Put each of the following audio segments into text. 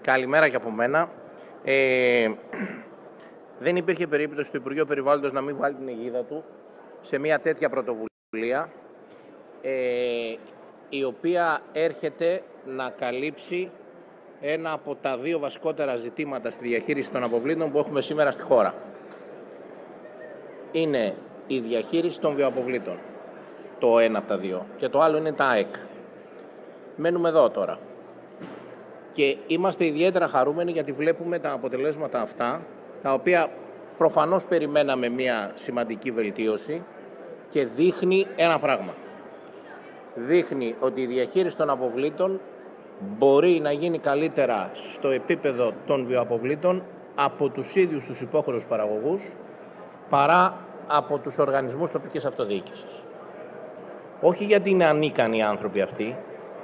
Καλημέρα και από μένα. Δεν υπήρχε περίπτωση το Υπουργείο Περιβάλλοντος να μην βάλει την αιγίδα του σε μια τέτοια πρωτοβουλία, η οποία έρχεται να καλύψει ένα από τα δύο βασικότερα ζητήματα στη διαχείριση των αποβλήτων που έχουμε σήμερα στη χώρα. Είναι η διαχείριση των βιοαποβλήτων, το ένα από τα δύο, και το άλλο είναι τα ΑΕΚ. Μένουμε εδώ τώρα. Και είμαστε ιδιαίτερα χαρούμενοι γιατί βλέπουμε τα αποτελέσματα αυτά, τα οποία προφανώς περιμέναμε μια σημαντική βελτίωση, και δείχνει ένα πράγμα. Δείχνει ότι η διαχείριση των αποβλήτων μπορεί να γίνει καλύτερα στο επίπεδο των βιοαποβλήτων από τους ίδιους τους υπόχρεους παραγωγούς παρά από τους οργανισμούς τοπικής αυτοδιοίκησης. Όχι γιατί είναι ανίκανοι οι άνθρωποι αυτοί,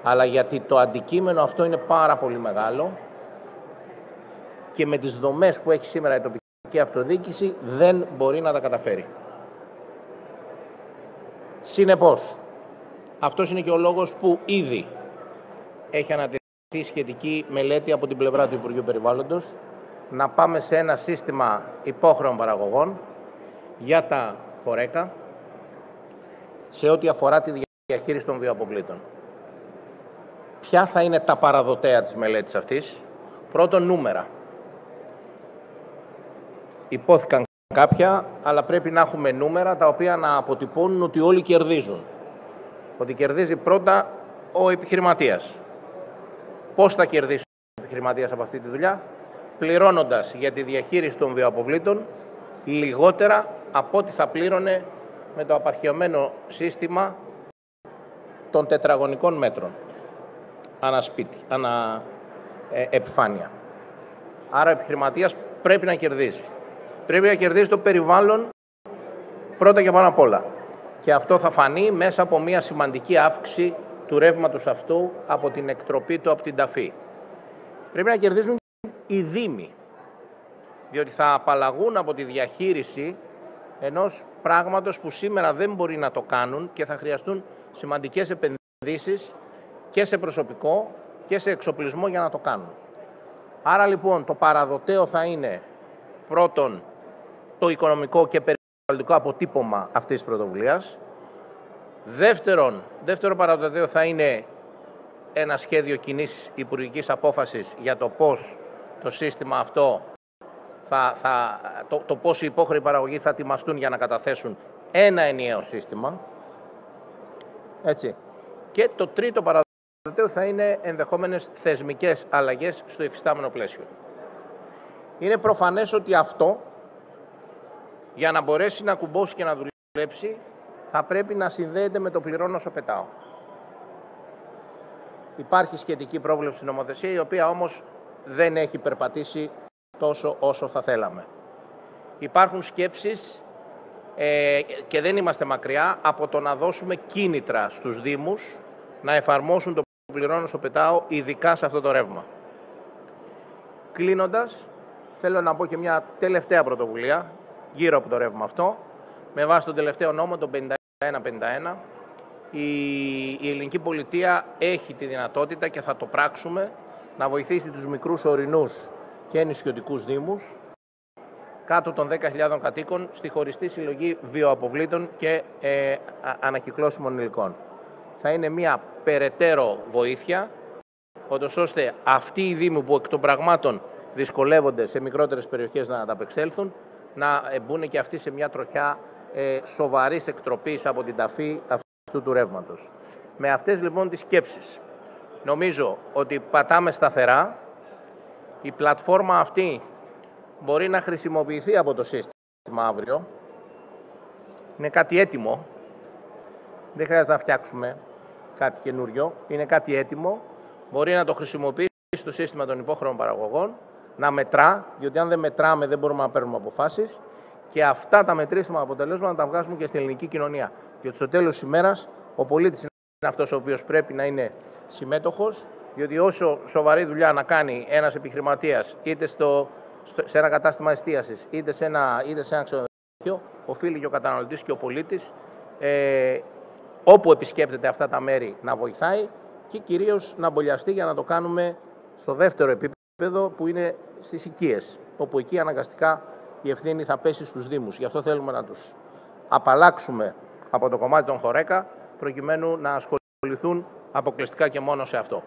αλλά γιατί το αντικείμενο αυτό είναι πάρα πολύ μεγάλο και με τις δομές που έχει σήμερα η τοπική αυτοδιοίκηση δεν μπορεί να τα καταφέρει. Συνεπώς, αυτός είναι και ο λόγος που ήδη έχει ανατεθεί σχετική μελέτη από την πλευρά του Υπουργείου Περιβάλλοντος να πάμε σε ένα σύστημα υπόχρεων παραγωγών για τα χορέκα σε ό,τι αφορά τη διαχείριση των βιοαποβλήτων. Ποια θα είναι τα παραδοτέα της μελέτης αυτής? Πρώτον, νούμερα. Υπόθηκαν κάποια, αλλά πρέπει να έχουμε νούμερα τα οποία να αποτυπώνουν ότι όλοι κερδίζουν. Ότι κερδίζει πρώτα ο επιχειρηματίας. Πώς θα κερδίσει ο επιχειρηματίας από αυτή τη δουλειά? Πληρώνοντας για τη διαχείριση των βιοαποβλήτων λιγότερα από ό,τι θα πλήρωνε με το απαρχαιωμένο σύστημα των τετραγωνικών μέτρων ανά σπίτι, ανά επιφάνεια. Άρα ο επιχειρηματίας πρέπει να κερδίζει. Πρέπει να κερδίζει το περιβάλλον πρώτα και πάνω απ' όλα. Και αυτό θα φανεί μέσα από μια σημαντική αύξηση του ρεύματος αυτού από την εκτροπή του από την ταφή. Πρέπει να κερδίζουν οι δήμοι, διότι θα απαλλαγούν από τη διαχείριση ενός πράγματος που σήμερα δεν μπορεί να το κάνουν και θα χρειαστούν σημαντικές επενδύσεις και σε προσωπικό και σε εξοπλισμό για να το κάνουν. Άρα λοιπόν το παραδοτέο θα είναι πρώτον το οικονομικό και περιβαλλοντικό αποτύπωμα αυτής της πρωτοβουλίας. Δεύτερο παραδοτέο θα είναι ένα σχέδιο κοινής υπουργικής απόφασης για το πώς το σύστημα αυτό, το πώς οι υπόχρεοι παραγωγοί θα ετοιμαστούν για να καταθέσουν ένα ενιαίο σύστημα. Έτσι. Και το τρίτο παραδοτέο θα είναι ενδεχόμενες θεσμικές αλλαγές στο υφιστάμενο πλαίσιο. Είναι προφανές ότι αυτό, για να μπορέσει να κουμπώσει και να δουλέψει, θα πρέπει να συνδέεται με το πληρώνω όσο πετάω. Υπάρχει σχετική πρόβλεψη στην νομοθεσία, η οποία όμως δεν έχει περπατήσει τόσο όσο θα θέλαμε. Υπάρχουν σκέψεις και δεν είμαστε μακριά από το να δώσουμε κίνητρα στους Δήμους να εφαρμόσουν το πληρώνω όσο πετάω, ειδικά σε αυτό το ρεύμα. Κλείνοντας, θέλω να πω και μια τελευταία πρωτοβουλία γύρω από το ρεύμα αυτό. Με βάση τον τελευταίο νόμο, τον 51-51, η ελληνική πολιτεία έχει τη δυνατότητα και θα το πράξουμε να βοηθήσει τους μικρούς ορεινούς και νησιωτικούς δήμους κάτω των 10.000 κατοίκων στη χωριστή συλλογή βιοαποβλήτων και ανακυκλώσιμων υλικών. Θα είναι μια περαιτέρω βοήθεια, ώστε αυτοί οι δήμοι που εκ των πραγμάτων δυσκολεύονται σε μικρότερες περιοχές να ανταπεξέλθουν, να μπουν και αυτοί σε μια τροχιά σοβαρής εκτροπής από την ταφή αυτού του ρεύματος. Με αυτές λοιπόν τις σκέψεις, νομίζω ότι πατάμε σταθερά. Η πλατφόρμα αυτή μπορεί να χρησιμοποιηθεί από το σύστημα αύριο. Είναι κάτι έτοιμο. Δεν χρειάζεται να φτιάξουμε κάτι καινούριο. Είναι κάτι έτοιμο. Μπορεί να το χρησιμοποιήσει το σύστημα των υπόχρεων παραγωγών, να μετρά, διότι αν δεν μετράμε δεν μπορούμε να παίρνουμε αποφάσεις, και αυτά τα μετρήσιμα αποτελέσματα να τα βγάζουμε και στην ελληνική κοινωνία. Διότι στο τέλος της ημέρας ο πολίτης είναι αυτός ο οποίος πρέπει να είναι συμμέτοχος, διότι όσο σοβαρή δουλειά να κάνει ένας επιχειρηματίας, είτε σε ένα κατάστημα εστίασης, είτε σε ένα ξενοδοχείο, οφείλει και ο καταναλωτής και ο πολίτης, όπου επισκέπτεται αυτά τα μέρη, να βοηθάει και κυρίως να μπολιαστεί για να το κάνουμε στο δεύτερο επίπεδο, επίπεδο που είναι στις οικίες, όπου εκεί αναγκαστικά η ευθύνη θα πέσει στους Δήμους. Γι' αυτό θέλουμε να τους απαλλάξουμε από το κομμάτι των χορέκα, προκειμένου να ασχοληθούν αποκλειστικά και μόνο σε αυτό.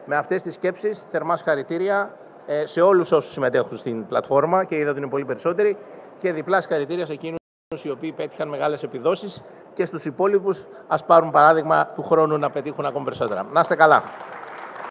Με αυτές τις σκέψεις, θερμά συγχαρητήρια σε όλους όσους συμμετέχουν στην πλατφόρμα, και είδα ότι είναι πολύ περισσότεροι, και διπλά συγχαρητήρια σε εκείνους οι οποίοι πέτυχαν μεγάλες επιδόσεις, και στους υπόλοιπους ας πάρουν παράδειγμα του χρόνου να πετύχουν ακόμη περισσότερα. Να είστε καλά.